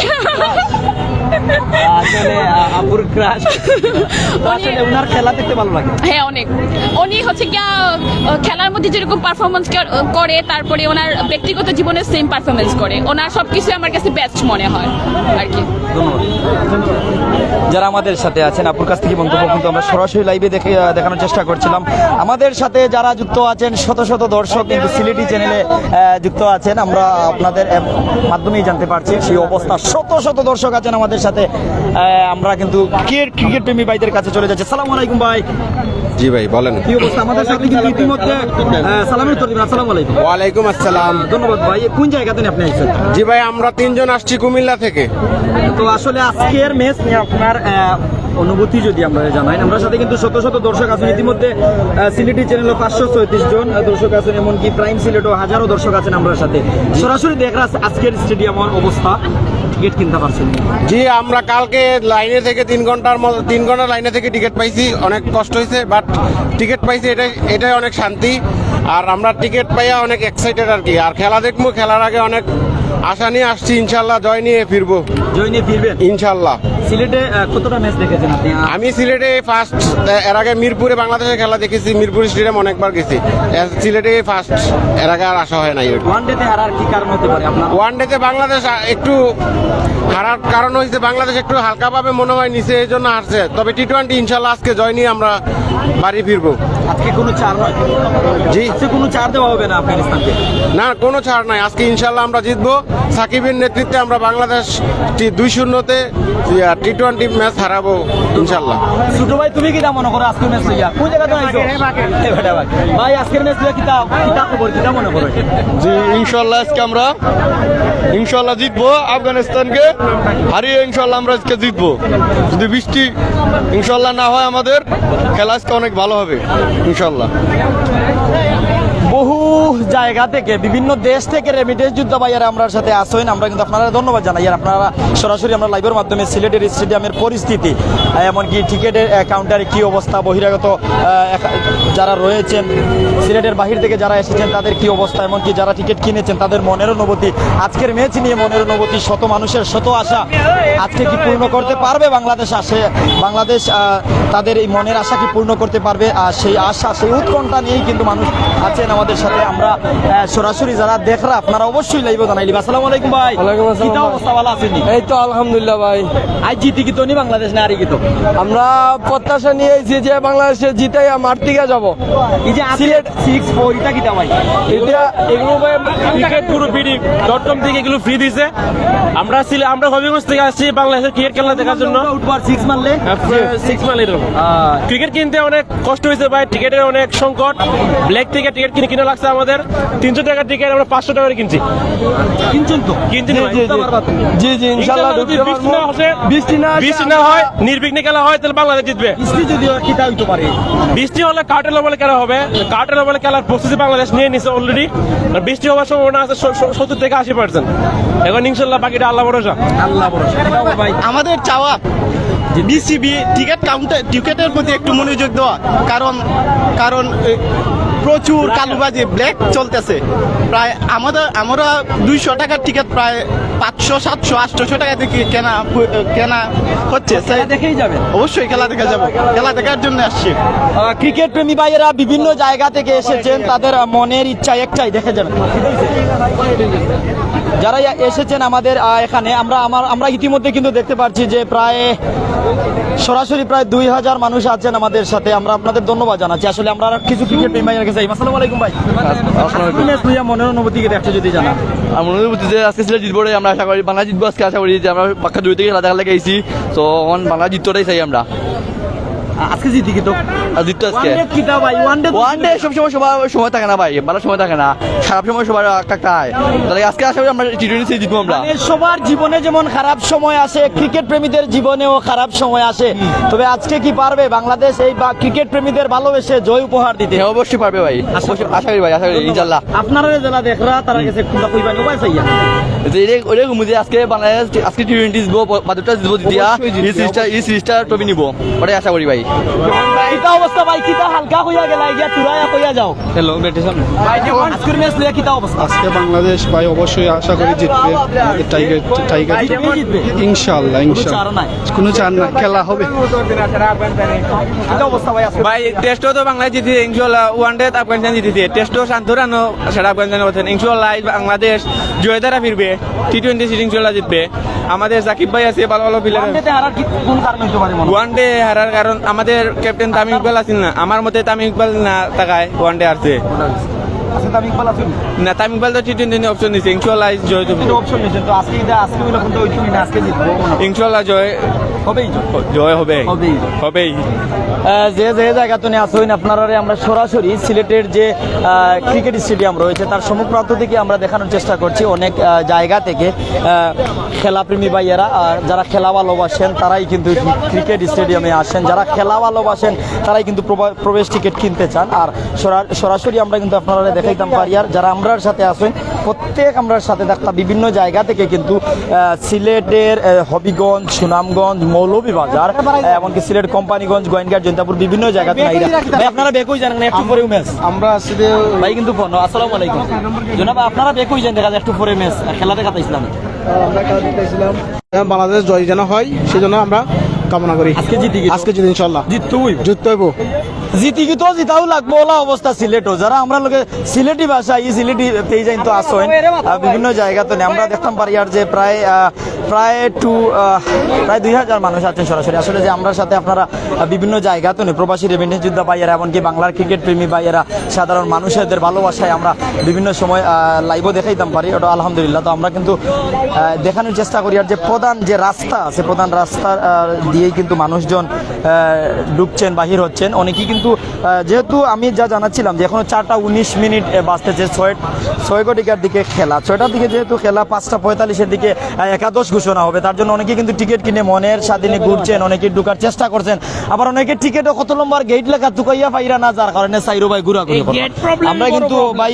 আসলে আপুর ক্রাশ। আসলে ওনার খেলা দেখতে ভালো লাগে। হ্যাঁ, অনেক। উনি হচ্ছে কি খেলার মধ্যে যেরকম পারফরমেন্স করে, তারপরে ওনার ব্যক্তিগত জীবনে সেম পারফরমেন্স করে, ওনার সবকিছু আমার কাছে বেস্ট মনে হয় আর কি। যারা আমাদের সাথে আছেন আপুর কাছ থেকে মন্তব্য কিন্তু আমরা সরাসরি লাইভে দেখানোর চেষ্টা করছিলাম। আমাদের সাথে যারা যুক্ত আছেন শত শত দর্শক কিন্তু সিলেটি চ্যানেলে যুক্ত আছেন, আমরা আপনাদের মাধ্যমেই জানতে পারছি সেই অবস্থা। শত শত দর্শক আছেন আমাদের সাথে। আমরা কিন্তু ক্রিকেট প্রেমী ভাইদের কাছে চলে যাচ্ছি। আসসালামু আলাইকুম ভাই। জি ভাই বলেন। কি অবস্থা? আমাদের সাথে কিন্তু ইতিমধ্যে সালামের উত্তর দিবেন। আসসালামু আলাইকুম। ওয়ালাইকুম আসসালাম। ধন্যবাদ ভাই। কোন জায়গা থেকে আপনি আসছেন? জি ভাই, আমরা 3 জন আসছি কুমিল্লা থেকে। তো আসলে আজকের ম্যাচ নিয়ে আপনার অনুভূতি যদি আমরা জানাই। আমরা সাথে কিন্তু শত শত দর্শক আছেন ইতিমধ্যে। সিলেটি চ্যানেলে 534 জন দর্শক আছেন, এমনকি প্রাইম সিলেটও হাজারো দর্শক আছেন আমরা সাথে। সরাসরি দেখা আজকের স্টেডিয়ামের অবস্থা। টিকিট কিনতে পারছেন? জি, আমরা কালকে লাইনে থেকে 3 ঘন্টা লাইনে থেকে টিকিট পাইছি। অনেক কষ্ট হয়েছে, বাট টিকিট পাইছি, এটাই অনেক শান্তি। আর আমরা টিকিট পাইয়া অনেক এক্সাইটেড আর কি। আর খেলা দেখবো, খেলার আগে অনেক আশা নিয়ে আসছি, ইনশাল্লাহ জয় নিয়ে ফিরবো। জয় নিয়ে ফিরবেন ইনশাল্লাহ। সিলেটে কতটা ম্যাচ দেখেছেন আপনি? আমি সিলেটে ফার্স্ট, এর আগে মিরপুরে বাংলাদেশের খেলা দেখেছি, মিরপুর স্টেডিয়াম অনেকবার গেছি। সিলেটে ফার্স্ট, এর আগে আর আসা হয় নাই। ওয়ান ডেতে হারার কি কারণ হতে পারে আপনার? ওয়ান ডেতে বাংলাদেশ একটু হারার কারণ হয়েছে, বাংলাদেশ একটু হালকাভাবে মনে হয় নিচে, এই জন্য হারছে। তবে টি-20 ইনশাল্লাহ আজকে জয় নিয়ে আমরা বাড়ি ফিরবো। আজকে কোনো ছাড় নয়? জি, আজকে কোনো ছাড় দেওয়া হবে না আফগানিস্তানকে? না, কোনো ছাড় নাই। আজকে ইনশাল্লাহ আমরা জিতবো। সাকিবের নেতৃত্বে আমরা বাংলাদেশ 2-0-তে টি-20 ম্যাচ হারাবো ইনশাল্লাহ। ছোট ভাই তুমি কিটা মনে করো আজকের ম্যাচ লইয়া কোন জায়গা থেকে আইছো ভাই আজকের ম্যাচ লইয়া কিটা খবর কিটা মনে করো? জি ইনশাল্লাহ আজকে আমরা ইনশাল্লাহ জিতবো, আফগানিস্তানকে হারিয়ে ইনশাল্লাহ আমরা আজকে জিতবো। যদি বৃষ্টি ইনশাল্লাহ না হয় আমাদের খেলা আজকে অনেক ভালো হবে ইনশাল্লাহ। বহু জায়গা থেকে বিভিন্ন দেশ থেকে রেমিটেন্স যোদ্ধা ভাইয়ারা আমরা সাথে আসেন, আমরা কিন্তু আপনারা ধন্যবাদ জানাই। আর আপনারা সরাসরি আমরা লাইভের মাধ্যমে সিলেটের স্টেডিয়ামের পরিস্থিতি, এমনকি টিকেটের কাউন্টারে কি অবস্থা, বহিরাগত যারা রয়েছেন সিলেটের বাহির থেকে যারা এসেছেন তাদের কি অবস্থা, এমনকি যারা টিকিট কিনেছেন তাদের মনের অনুভূতি, আজকের ম্যাচ নিয়ে মনের অনুভূতি, শত মানুষের শত আশা আজকে কি পূর্ণ করতে পারবে বাংলাদেশ? বাংলাদেশ তাদের এই মনের আশা কি পূর্ণ করতে পারবে? আর সেই আশা, সেই উৎকণ্ঠা নিয়েই কিন্তু মানুষ আছেন আমাদের সাথে। আমরা সরাসরি যারা দেখরা আপনারা অবশ্যই লাইভ জানাইলি। আসসালামু আলাইকুম ভাই। কি অবস্থা, ভালো আছেন? এই তো আলহামদুলিল্লাহ ভাই। আজ জিতি কি তো নি বাংলাদেশ না হারি কি তো? আমরা প্রত্যাশা নিয়ে এসেছি যে বাংলাদেশে জিতাই মাঠ থেকে যাবো। এই যে সিলেট 6-4 এটা কিটা ভাই? এটা এগুলো ভাই ক্রিকেট পুরো বিডি.com থেকে এগুলো ফ্রি দিয়েছে। আমরা হবিগঞ্জ থেকে আসছি বাংলাদেশের ক্রিকেট খেলা দেখার জন্য। উঠবার 6 মারলে 6 মাইল এরকম। ক্রিকেট কিনতে অনেক কষ্ট হয়েছে ভাই, টিকেটের অনেক সংকট। ব্ল্যাক থেকে টিকিট কিনে লাগছে আমাদের 300 টাকার টিকিট আমরা 500 টাকা করে কিনছি। কিনছেন তো? কিনছি জি জি ইনশাল্লাহ বৃষ্টি না হয় নির্বিঘ্নে খেলা হয় তাহলে বাংলাদেশ জিতবে। বৃষ্টি যদি কিটা হইতে পারে, বৃষ্টি হলে কার্টেল বলে খেলা হবে। কার্টেল বলে খেলার প্রস্তুতি বাংলাদেশ নিয়ে নিছে অলরেডি। বৃষ্টি হওয়ার সম্ভাবনা আছে 70 থেকে 80%। এখন ইনশাল্লাহ বাকিটা আল্লাহ ভরসা। আল্লাহ ভরসা। ভাই আমাদের চাওয়া বিসিবি টিকেটের প্রতি একটু মনোযোগ দেওয়া, কারণ প্রচুর কালুবাজি ব্ল্যাক চলতেছে। প্রায় আমরা 200 টাকার টিকিট প্রায় 500, 700, 800 টাকা থেকে কেনা হচ্ছে। দেখেই যাবেন, অবশ্যই খেলা দেখে যাবো, খেলা দেখার জন্য আসছি। ক্রিকেট প্রেমী ভাইয়েরা বিভিন্ন জায়গা থেকে এসেছেন, তাদের মনের ইচ্ছা একটাই, দেখে যাবেন। যারা এসেছেন আমাদের এখানে আমরা ইতিমধ্যে কিন্তু দেখতে পাচ্ছি যে সরাসরি প্রায় 2000 মানুষ আছেন আমাদের সাথে। আমরা আপনাদের ধন্যবাদ জানাচ্ছি। আসলে আমরা কিছু ক্রিকেট প্রেমী ভাইয়ের কাছে। আসসালামু আলাইকুম ভাই। মনের অনুভূতি একটু যদি জানা। আমার অনুভূতি যে আজকে সিলেট জিতবো, আমরা আশা করি বাংলা জিতবো। আজকে আশা করি যে আমরা পাক্কা 2 থেকে খেলা দেখা লেগেছি, তো বাংলা জিততেই চাই আমরা। আজকে জিতি কি তো? জিততো আজকে। ওয়ান ডে সবসময় সময় থাকে না ভাই, ভালো সময় থাকে না, খারাপ সময় সবার একটা হয়। তাহলে আজকে আশা করি আমরা টি-20 জিতবো আমরা। সবার জীবনে যেমন খারাপ সময় আসে, ক্রিকেট প্রেমীদের জীবনেও খারাপ সময় আসে। তবে আজকে কি পারবে বাংলাদেশ এই ক্রিকেট প্রেমীদের ভালোবেসে জয় উপহার দিতে? হ্যাঁ অবশ্যই পারবে ভাই, আশা করি ভাই, আশা করি ইনশাল্লাহ। আপনারা যারা দেখরা তারা কাছে কোনটা কইবা নবাই চাইয়া আজকে বাংলাদেশ আজকে টি-20 জিতবো, বাদুটা জিতবো, দিয়া এই সিরিজটা ট্রফি নিবো, ওটাই আশা করি ভাই। কিতা অবস্থা ভাই? কিতা হালকা হইয়া গেলা গিয়া তুরায়া কইয়া যাও। হ্যালো বেটেশন ভাই আজকের ম্যাচ লইয়া কিতা অবস্থা? আজকে বাংলাদেশ ভাই অবশ্যই আশা করি জিতবে। টাইগার জিতবে ইনশাআল্লাহ কোনো চার না, খেলা হবে। কিতা অবস্থা ভাই আজকে? ভাই টেস্টও তো বাংলাদেশ জিতে ইনশাআল্লাহ, ওয়ানডে আফগানিস্তান জিতেছে, টেস্টও শান্তরানো সেটা আফগানিস্তান বলছেন। ইনশাআল্লাহ বাংলাদেশ জয় দ্বারা ফিরবে, টি-20 সিরিজ ইনশাআল্লাহ জিতবে। আমাদের সাকিব ভাই আছে, ভালো ভালো প্লেয়ার। ওয়ানডেতে হারার কি কোন কারণ হইতে পারে মনে? ওয়ানডে হারার কারণ আমাদের ক্যাপ্টেন তামিম ইকবাল আছেন না, আমার মতে তামিম ইকবাল না তাকায় ওয়ানডে হারছে আচ্ছা তামিম ইকবাল আছে না, তামিম ইকবাল তো টি-20 অপশন নিছে। ইনশাআল্লাহ জয় তো অপশন নিছে, তো আজকে হইলো কোনটা ওই তুমি আজকে জিতবো ইনশাআল্লাহ জয় হবেই, জয় হবেই। যে জায়গা তো আসুন আপনারা, আমরা সরাসরি সিলেটের যে ক্রিকেট স্টেডিয়াম রয়েছে তার সম্মুখ প্রান্ত থেকে আমরা দেখানোর চেষ্টা করছি। অনেক জায়গা থেকে খেলাপ্রেমী ভাইয়েরা, যারা খেলা ভালোবাসেন তারাই কিন্তু ক্রিকেট স্টেডিয়ামে আসেন, যারা খেলা ভালোবাসেন তারাই কিন্তু প্রবেশ টিকিট কিনতে চান। আর সরাসরি আমরা কিন্তু আপনারা দেখাইতাম পারি। আর যারা আমরার সাথে আসেন প্রত্যেক আমরার সাথে দেখতাম বিভিন্ন জায়গা থেকে কিন্তু সিলেটের হবিগঞ্জ, সুনামগঞ্জ, মৌলভীবাজার, এমনকি সিলেট কোম্পানিগঞ্জ, গোয়েনঘাট, জৈন্তাপুর বিভিন্ন জায়গাতে আপনারা বেকই জানেন একটু পরে ম্যাচ আমরা আসলে ভাই কিন্তু আসসালামু আলাইকুম জনাব, আপনারা বেকই জানেন দেখা যায় একটু পরে ম্যাচ খেলা দেখাতাইছিলাম। আমরা খেলা দেখতেছিলাম, বাংলাদেশ জয় যেন হয় সেজন্য আমরা কামনা করি। আজকে জিতি ইনশাআল্লাহ জিততে হইব। জিতিও জিতাও লাগবো ওলা অবস্থা সিলেটও যারা আমরা লোকে সিলেটি ভাষা এই সিলেটি পেয়ে যাই তো আসেন বিভিন্ন জায়গা তো আমরা দেখতাম পারি আর যে প্রায় 2000 মানুষ আছেন সরাসরি আসলে যে আমরা সাথে আপনারা বিভিন্ন জায়গা তো প্রবাসী রেমিটেন্স যোদ্ধা ভাইয়েরা এমনকি বাংলার ক্রিকেট প্রেমী ভাইয়েরা সাধারণ মানুষদের ভালোবাসায় আমরা বিভিন্ন সময় লাইভও দেখাইতাম পারি ওটা আলহামদুলিল্লাহ। তো আমরা কিন্তু দেখানোর চেষ্টা করি আর যে প্রধান যে রাস্তা আছে প্রধান রাস্তা দিয়েই কিন্তু মানুষজন ঢুকছেন বাহির হচ্ছেন অনেকেই কিন্তু যেহেতু আমি যা জানাচ্ছিলাম যে এখনো 4:19 বাজতেছে 6 কোটিকার দিকে খেলা 6টার দিকে যেহেতু খেলা 5:45 দিকে একাদশ ঘোষণা হবে তার জন্য অনেকে কিন্তু টিকিট কিনে মনের স্বাধীনে ঘুরছেন অনেকে ঢুকার চেষ্টা করছেন আবার অনেকে টিকিটও কত লম্বার গেট লেখা তুকাইয়া পাইরা না যার কারণে সাইরো ভাই ঘুরা ঘুরি আমরা কিন্তু ভাই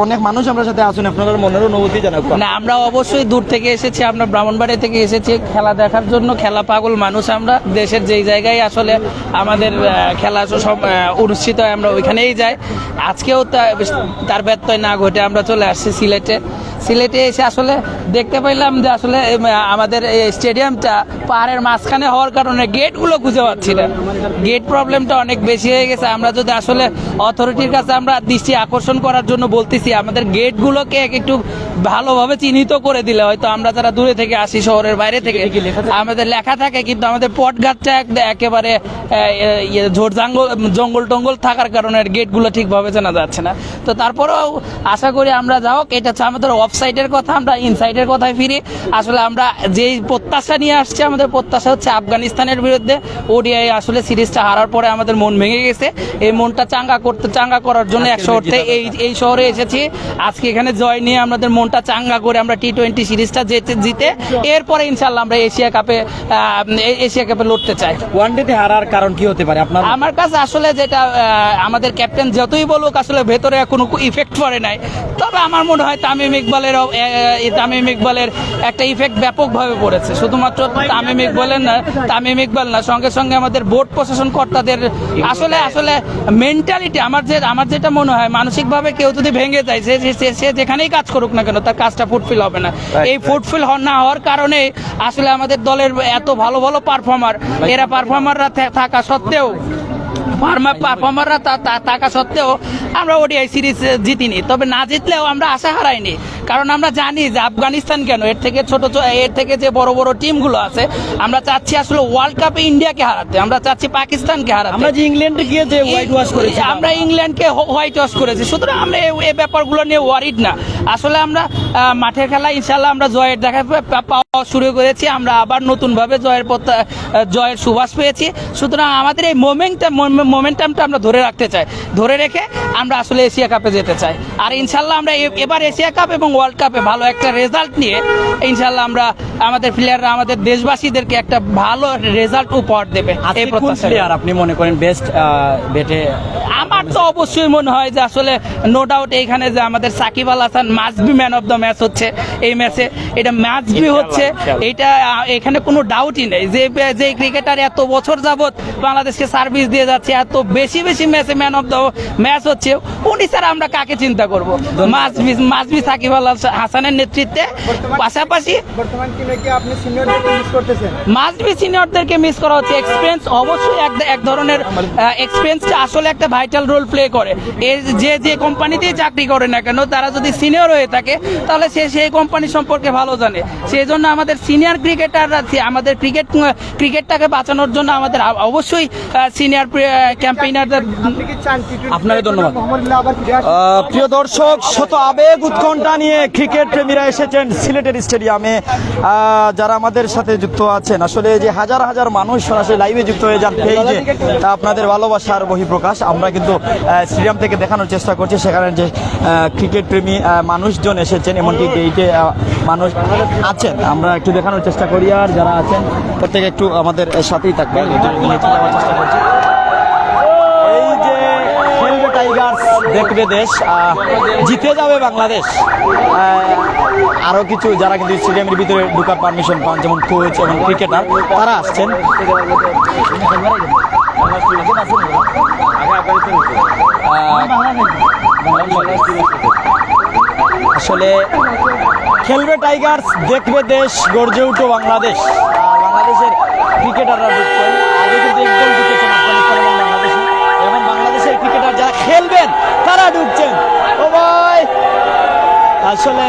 অনেক মানুষ আমরা সাথে আসুন আপনাদের মনের অনুভূতি জানাবো না আমরা অবশ্যই দূর থেকে এসেছি আমরা ব্রাহ্মণবাড়ি থেকে এসেছি খেলা দেখার জন্য খেলা পাগল মানুষ আমরা দেশের যেই জায়গায় আসলে আমাদের খেলা সব অনুষ্ঠিত হয় আমরা ওইখানেই যাই আজকেও তার ব্যত্যয় না ঘটে আমরা চলে আসছি সিলেটে এসে আসলে দেখতে পাইলাম যে আসলে আমাদের স্টেডিয়ামটা পাহাড়ের মাঝখানে হওয়ার কারণে গেটগুলো খুঁজে পাচ্ছি না গেট প্রবলেমটা অনেক বেশি হয়ে গেছে আমরা যদি আসলে অথরিটির কাছে আমরা দৃষ্টি আকর্ষণ করার জন্য বলতেছি আমাদের গেটগুলোকে একটু ভালোভাবে চিহ্নিত করে দিলে হয়তো আমরা যারা দূরে থেকে আসি শহরের বাইরে থেকে আমাদের লেখা থাকে কিন্তু আমাদের পটঘাটটা একেবারে ঝোড় জঙ্গল টঙ্গল থাকার কারণে গেটগুলো ঠিকভাবে জানা যাচ্ছে না তো তারপরেও আশা করি আমরা যাও এটা হচ্ছে আমাদের অফসাইডের কথা আমরা ইনসাইডের কথায় ফিরি আসলে আমরা যেই প্রত্যাশা নিয়ে আসছি আমাদের প্রত্যাশা হচ্ছে আফগানিস্তানের বিরুদ্ধে ওডিআই আসলে সিরিজটা হারার পরে আমাদের মন ভেঙে গেছে এই মনটা চাঙ্গা করার জন্য এক শহরে এই শহরে এসেছি আজকে এখানে জয় নিয়ে আমাদের মনটা চাঙ্গা করে আমরা T20 সিরিজটা জিতে এরপরে ইনশাল্লাহ আমরা এশিয়া কাপে লড়তে চাই ওয়ানডেতে হারার কারণ কি হতে পারে আপনার আমার কাছে আসলে যেটা আমাদের ক্যাপ্টেন যতই বলুক আসলে ভেতরে কোনো ইফেক্ট পড়ে নাই তবে আমার মনে হয় তামিম ইকবালের একটা ইফেক্ট ব্যাপকভাবে পড়েছে শুধুমাত্র তামিম ইকবাল না সঙ্গে সঙ্গে আমাদের বোর্ড প্রশাসন কর্তাদের আসলে মেন্টালিটি আমার যেটা মনে হয় মানসিকভাবে কেউ যদি ভেঙে যায় সে যেখানেই কাজ করুক না কেন তার কাজটা ফুলফিল হবে না এই ফুলফিল না হওয়ার কারণে আসলে আমাদের দলের এত ভালো পারফর্মাররা থাকা সত্ত্বেও আমরা ওডিআই সিরিজ জিতিনি তবে না জিতলেও আমরা আশা হারাইনি কারণ আমরা জানি যে আফগানিস্তান কেন এর থেকে যে বড় বড় টিমগুলো আছে আমরা চাচ্ছি আসলে ওয়ার্ল্ড কাপে ইন্ডিয়াকে হারাতে আমরা চাচ্ছি পাকিস্তানকে হারাতে আমরা যে ইংল্যান্ডে গিয়ে যে হোয়াইট ওয়াশ করেছি আমরা ইংল্যান্ডকে হোয়াইট ওয়াশ করেছি সুতরাং আমরা এই ব্যাপারগুলো নিয়ে ওয়ারিড না আসলে আমরা মাঠের খেলা ইনশাল্লাহ আমরা জয়ের দেখা পাওয়া শুরু করেছি আমরা আবার নতুনভাবে জয়ের সুবাস পেয়েছি সুতরাং আমাদের এই মোমেন্টামটা আমরা ধরে রেখে আমরা আসলে এশিয়া কাপে যেতে চাই আর ইনশাল্লাহ আমরা এবার এশিয়া কাপ এবং ওয়ার্ল্ড কাপে ভালো একটা রেজাল্ট নিয়ে ইনশাল্লাহ আমরা আমাদের প্লেয়াররা আমাদের দেশবাসীদেরকে একটা ভালো রেজাল্ট উপহার দেবে এই প্রত্যাশা আপনি মনে করেন বেস্ট ব্যাটে আমার তো অবশ্যই মনে হয় যে আসলে নো ডাউট এইখানে যে আমাদের Shakib Al Hasan must be man of the match হচ্ছে এই ম্যাচে এটা মাস্ট বি হচ্ছে এটা এখানে কোনো ডাউটই নেই যে ক্রিকেটার এত বছর যাবত বাংলাদেশকে সার্ভিস দিয়ে যাচ্ছে এত বেশি ম্যাচে ম্যান অফ দ্য ম্যাচ হচ্ছে উনি ছাড়া আমরা কাকে চিন্তা করবো মাস্ট বি সাকিব আল হাসানের নেতৃত্বে পাশাপাশি মাস্ট বি সিনিয়রদেরকে মিস করা হচ্ছে এক্সপিরিয়েন্স অবশ্যই এক ধরনের এক্সপিরিয়েন্সটা আসলে একটা ভাইটাল রোল প্লে করে যে কোম্পানিতেই চাকরি করে না কেন তারা যদি সিনিয়র হয়ে থাকে তাহলে সেই কোম্পানি সম্পর্কে ভালো জানে সেই জন্য আমাদের সিনিয়র ক্রিকেটাররা আমাদের ক্রিকেটটাকে বাঁচানোর জন্য আমাদের অবশ্যই সিনিয়র ক্যাম্পেইনারদের আপনাকে ধন্যবাদ প্রিয় দর্শক শত আবেগ উৎকণ্ঠা নিয়ে ক্রিকেট প্রেমীরা এসেছেন সিলেটের স্টেডিয়ামে যারা আমাদের সাথে যুক্ত আছেন আসলে যে হাজার হাজার মানুষ সরাসরি লাইভে যুক্ত হয়ে যান পেজে আপনাদের ভালোবাসার বহিঃপ্রকাশ আমরা কিন্তু স্টেডিয়াম থেকে দেখানোর চেষ্টা করছি সেখানে যে ক্রিকেট প্রেমী মানুষজন এসেছেন এমনকি গেইটে মানুষ আছেন আমরা একটু দেখানোর চেষ্টা করি আর যারা আছেন প্রত্যেকে একটু আমাদের সাথেই থাকবেন চেষ্টা করছি এই যে খেলবে টাইগার্স দেখবে দেশ জিতে যাবে বাংলাদেশ আরো কিছু যারা কিন্তু স্টেডিয়ামের ভিতরে ঢোকার পারমিশন পান যেমন কোচ এবং ক্রিকেটার তারা আসছেন আসলে খেলবে টাইগার্স দেখবে দেশ গর্জে উঠো বাংলাদেশ বাংলাদেশের ক্রিকেটাররা ঢুকছেন আগে কিন্তু একদম ঢুকেছেন আফগানিস্তান এবং বাংলাদেশে এখন খেলবেন তারা ঢুকছেন। ও ভাই আসলে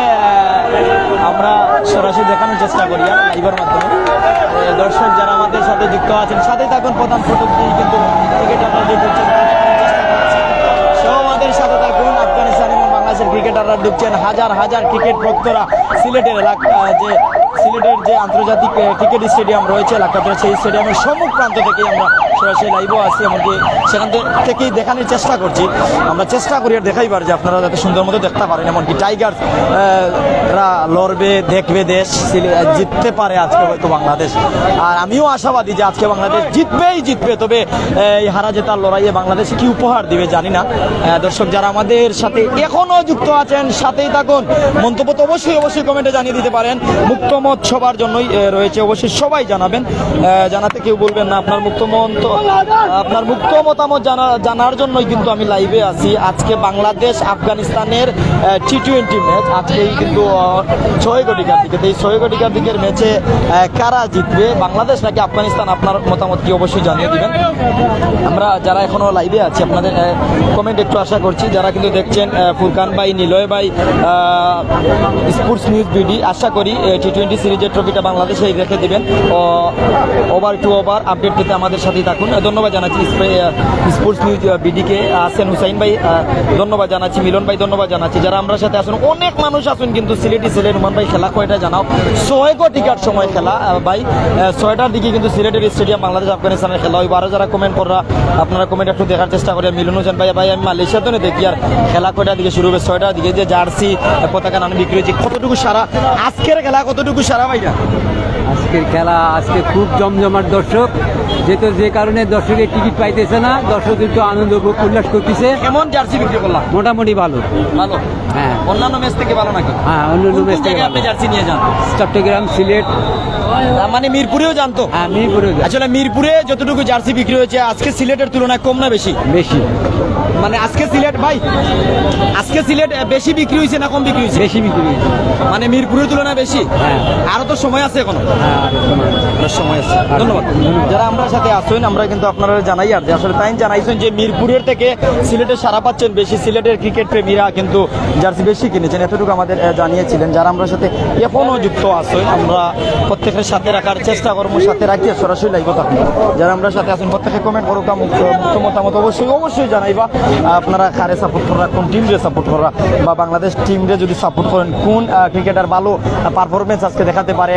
আমরা সরাসরি দেখানোর চেষ্টা করি আর লাইভের মাধ্যমে দর্শক যারা আমাদের সাথে যুক্ত আছেন সাথেই থাকুন। প্রধান ফটক দিয়ে কিন্তু টিকিট আপনারা যে ঢুকছেন সব আমাদের সাথে থাকুন। আফগানিস্তান এবং বাংলাদেশের ক্রিকেটাররা ঢুকছেন, হাজার হাজার ক্রিকেট ভক্তরা সিলেটের সিলেটের যে আন্তর্জাতিক ক্রিকেট স্টেডিয়াম রয়েছে লাকাতরা, সেই স্টেডিয়ামের সম্মুখ প্রান্ত থেকেই আমরা সরাসরি লাইভও আছি, এমনকি সেখান থেকেই দেখানোর চেষ্টা করছি। আমরা চেষ্টা করি আর দেখাইবার যে আপনারা যাতে সুন্দর মতো দেখতে পারেন, এমনকি টাইগার্স রা লড়বে, দেখবে, দেশ জিততে পারে আজকে হয়তো বাংলাদেশ। আর আমিও আশাবাদী যে আজকে বাংলাদেশ জিতবে। তবে এই হারা জেতার লড়াইয়ে বাংলাদেশ কি উপহার দিবে জানি না। দর্শক যারা আমাদের সাথে এখনো যুক্ত আছেন সাথেই থাকুন। মন্তব্য তো অবশ্যই কমেন্টে জানিয়ে দিতে পারেন। মুক্ত মত সবার জন্যই রয়েছে, অবশ্যই সবাই জানাবেন, জানাতে কেউ বলবেন না। আপনার মুক্ত মতামত জানার জন্যই কিন্তু আমি লাইভে আছি। আজকে বাংলাদেশ আফগানিস্তানের T20 ম্যাচ, আজকেই কিন্তু 6 ঘটিকার দিকে। এই 6 ঘটিকার দিকের ম্যাচে কারা জিতবে, বাংলাদেশ নাকি আফগানিস্তান, আপনার মতামত কি অবশ্যই জানিয়ে দিবেন। আমরা যারা এখনো লাইভে আছি আপনাদের কমেন্ট একটু আশা করছি। যারা কিন্তু দেখছেন ফুরকান ভাই, নিলয় ভাই, স্পোর্টস নিউজ বিডি, আশা করি T20 সিরিজের ট্রফিটা বাংলাদেশেই রেখে দিবেন। ওভার টু ওভার আপডেট পেতে আমাদের সাথেই থাকুন। ধন্যবাদ জানাচ্ছি স্পোর্টস নিউজ বিডিকে, আসেন হুসাইন ভাই ধন্যবাদ জানাচ্ছি, মিলন ভাই ধন্যবাদ জানাচ্ছি। যারা আমরা সাথে আসুন, অনেক মানুষ আসুন কিন্তু সিলেট রুমান ভাই খেলা কয়টা জানাও? 6 ঘটিকার সময় খেলা ভাই, 6টার দিকে কিন্তু সিলেটের স্টেডিয়াম বাংলাদেশ আফগানিস্তানের খেলা হইব। আরো যারা কমেন্ট করা আপনারা কমেন্ট একটু দেখার চেষ্টা করেন। মিলন হোসেন ভাই আমি মালয়েশিয়াতে দেখি আর খেলা কয়টার দিকে শুরু হবে? 6টার দিকে। যে জার্সি পতাকা নাম বিক্রি হয়েছে, কতটুকু সারা আজকের খেলা, কতটুকু সারা ভাইরা? আজকের খেলা আজকে খুব জমজমাট দর্শক, যেহেতু যে কারণে দর্শকের টিকিট পাইতেছে না, দর্শক একটু আনন্দ উল্লাস করতেছে। কেমন জার্সি বিক্রি করলাম? মোটামুটি ভালো। হ্যাঁ, অন্যান্য ম্যাচ থেকে ভালো নাকি? হ্যাঁ, অন্যান্য ম্যাচ থেকে আপনি জার্সি নিয়ে যান? চট্টগ্রাম, সিলেট, মানে মিরপুরেও জানতো? হ্যাঁ, মিরপুরে। আসলে মিরপুরে যতটুকু জার্সি বিক্রি হয়েছে আজকে সিলেটের তুলনায় কম না বেশি? বেশি। মানে আজকে সিলেট বেশি বিক্রি হয়েছে না কম বিক্রি হয়েছে? বেশি বিক্রি হয়েছে। মানে মিরপুরের তুলনায় বেশি? হ্যাঁ। আরো তো সময় আছে এখনো? হ্যাঁ, সময় আছে। ধন্যবাদ। যারা আমরা সাথে আসেন আমরা কিন্তু আপনারা জানাই আর যে আসলে তাই জানাইছেন যে মিরপুরের থেকে সিলেটে সারা পাচ্ছেন বেশি, সিলেটের ক্রিকেট প্রেমীরা কিন্তু জার্সি বেশি কিনেছেন, এতটুকু আমাদের জানিয়েছিলেন। যারা আমরা সাথে এখনো যুক্ত আছেন আমরা প্রত্যেকের সাথে রাখার চেষ্টা করবো, সাথে রাখিয়ে সরাসরি লাইভ থাকবো। যারা আমরা সাথে আছেন প্রত্যেকে কমেন্ট করুক, মুক্ত মতামত অবশ্যই জানাইবা। আপনারা কারে সাপোর্ট করা, কোন টিমরে সাপোর্ট করা, বা বাংলাদেশ টিমরে যদি সাপোর্ট করেন কোন ক্রিকেটার ভালো পারফরমেন্স আজকে দেখাতে পারে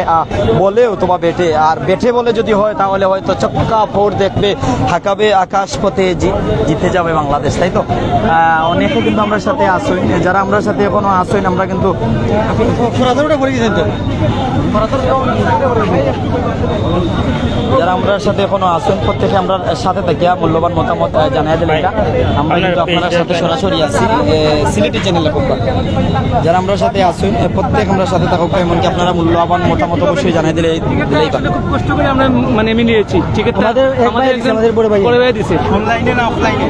বলে অথবা ব্যাটে। আর ব্যাটে বলে যদি হয় তাহলে হয়তো চক্কা ফোর দেখবে, হাঁকাবে আকাশ পথে, জিতে যাবে বাংলাদেশ, তাই তো? অনেকে কিন্তু আমরা সাথে আসেন, যারা আমরা সাথে এখনো আসেন আমরা কিন্তু যারা আমরা সাথে এখনো আসেন প্রত্যেকে আমরা সাথে থাকিয়া মূল্যবান মতামত জানাই দিলে আমরা কিন্তু আপনার সাথে সরাসরি আছি সিলেটি চ্যানেলে। যারা আমরা সাথে আসেন প্রত্যেক আমরা সাথে থাকুক, এমনকি আপনারা মূল্যবান মতামত অবশ্যই জানাই দিলে খুব কষ্ট করে আমরা মানে মিলিয়েছি। ঠিক আছে, আমাদের বড় ভাই দিছে অনলাইনে না অফলাইনে?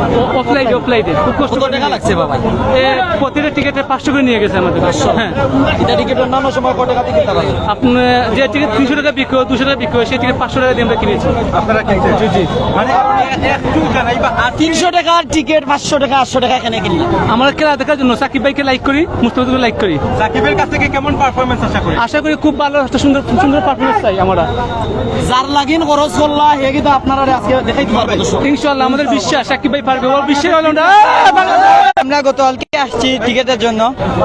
অফলাইনে। খুব কষ্ট করে। টাকা লাগছে বাবা? প্রতিটা টিকেটে 500 করে নিয়ে গেছে আমাদের। হ্যাঁ, এটা টিকিট অন্যান্য সময় কত টাকা দিয়ে কিনতে পারেন? আপনি যে টিকিট 300 টাকা বিক্রি হয়, 200 টাকা বিক্রি হয়, সেই টিকিট 500 টাকা দিয়ে আমরা কিনেছি। আপনারা কিনছেন? জি। মানে একটু জানাইবা 300 টাকার টিকিট 500 টাকা 800 টাকা এখানে কিনলে? আমরা খেলা দেখার জন্য সাকিব ভাইকে লাইক করি, মুস্তাফিজকে লাইক করি। সাকিবের কাছ থেকে কেমন পারফরম্যান্স আশা করি? খুব ভালো একটা সুন্দর পারফরম্যান্স চাই আমরা। যার লাগিন খরচ করলা হে কিন্তু আপনারা আজকে দেখাইতে পারবে ইনশাআল্লাহ। আমাদের বিশ্বাস সাকিব ভাই পারবে, ওর বিশ্বাস হলো না। আমরা গতকালকে আসছি টিকেটের জন্য,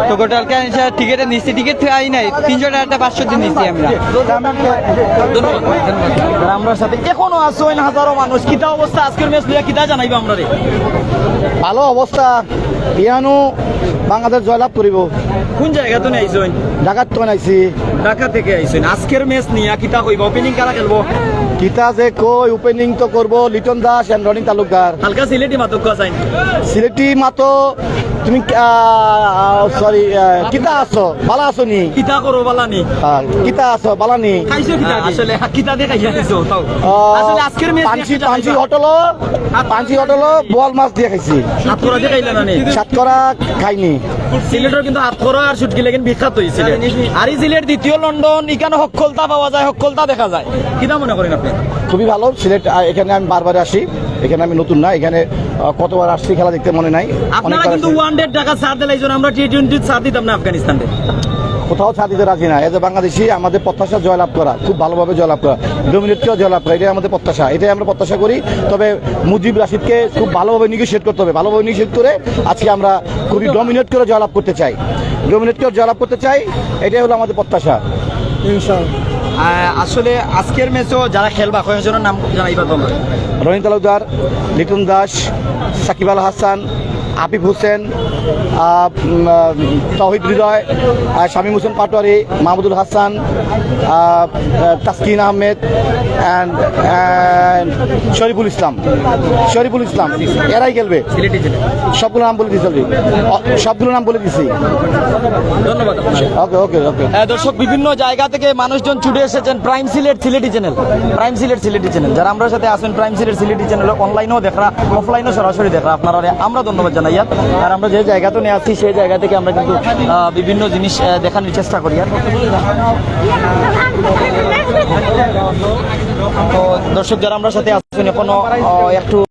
তো গতকালকে টিকেটের নিচ্ছি, টিকিট আই নাই 300 টাকা 500 দিয়ে নিচ্ছি আমরা। আমরা সাথে এখনো আসেন হাজারো মানুষ। কিতা অবস্থা আজকের ম্যাচ লিয়া কিতা জানাইবা আমরা? ভালো অবস্থা, ইয়ানো বাংলাদেশ জয়লাভ করিব। কোন জায়গা তো আইছেন? ঢাকার তো আইছি। ঢাকা থেকে আইছেন। আজকের ম্যাচ নিয়া কিতা কইবা? ওপেনিং কারা খেলবো? কিতা যে কই ওপেনিং তো করবো লিটন দাস এন্ড রনি তালুকদার। হালকা সিলেটি মাতক আছেন? সিলেটি মাতো তুমি সরি কিতা আছো? ভালো আছো নি? কিতা করো বালানি? কিতা আছো বালানি? খাইছো কিতা? আসলে কিতা দিয়ে খাইছো তাও? আসলে আজকের ম্যাচ পাঁচি হোটেল বল মাছ দিয়ে খাইছি। সাতকরা দিয়ে খাইলা না নি? সাতকরা খাইনি। সিলেটের কিন্তু হাতকরা আর শুটকি লেগেন বিখ্যাত হয়েছিল। আর এই সিলেট দ্বিতীয় লন্ডন, এখানে হকলতা পাওয়া যায়, হকলতা দেখা যায়। কিতা মনে করেন আপনি? খুবই ভালো সিলেট। এখানে আমি বারবার আসি, এখানে আমি নতুন না, এখানে কতবার আসছি খেলা দেখতে মনে নাই। আপনারা কিন্তু 100 টাকা ছাড় দিলে আমরা T20 ছাড় দিতাম না আফগানিস্তানে। কোথাও ছাড় দিতে রাজি না। এজ এ বাংলাদেশি আমাদের প্রত্যাশা জয়লাভ করা, খুব ভালোভাবে জয়লাভ করা, ডোমিনেট করে জয়লাভ করা, এটাই আমাদের প্রত্যাশা, এটাই আমরা প্রত্যাশা করি। তবে মুজিব রাশিদকে খুব ভালোভাবে নিগোশিয়েট করতে হবে, ভালোভাবে নিগোশিয়েট করে আজকে আমরা খুবই ডমিনেট করে জয়লাভ করতে চাই, ডমিনেট করে জয়লাভ করতে চাই, এটাই হলো আমাদের প্রত্যাশা। আসলে আজকের ম্যাচও যারা খেলবা কয়েকজনের নাম জানাইবা তোমরা? রনি তালুকদার, লিটন দাস, সাকিব আল হাসান, আবিব হোসেন, তৌহিদ হৃদয়, শামীম হোসেন পাটোয়ারি, মাহমুদুল হাসান, তাসকিন আহমেদ অ্যান্ড শরীফুল ইসলাম, এরাই খেলবে। সবগুলো নাম বলে দিচ্ছি, সবগুলো নাম বলে দিচ্ছি। ধন্যবাদ। ওকে ওকে ওকে। দর্শক বিভিন্ন জায়গা থেকে মানুষজন ছুটে এসেছেন prime Sylhet Sylheti channel, prime Sylhet Sylheti channel যারা আমরা সাথে আসেন প্রাইম সিলেট সিলেটি চ্যানেল অনলাইনেও দেখা, অফলাইনেও সরাসরি দেখা, আপনারা আমরা ধন্যবাদ জানাই। আর আমরা যে জায়গাতে নিয়ে আসছি সেই জায়গা থেকে আমরা কিন্তু বিভিন্ন জিনিস দেখানোর চেষ্টা করি। আর তো দর্শক যারা আমরা সাথে আসছেন এখনো একটু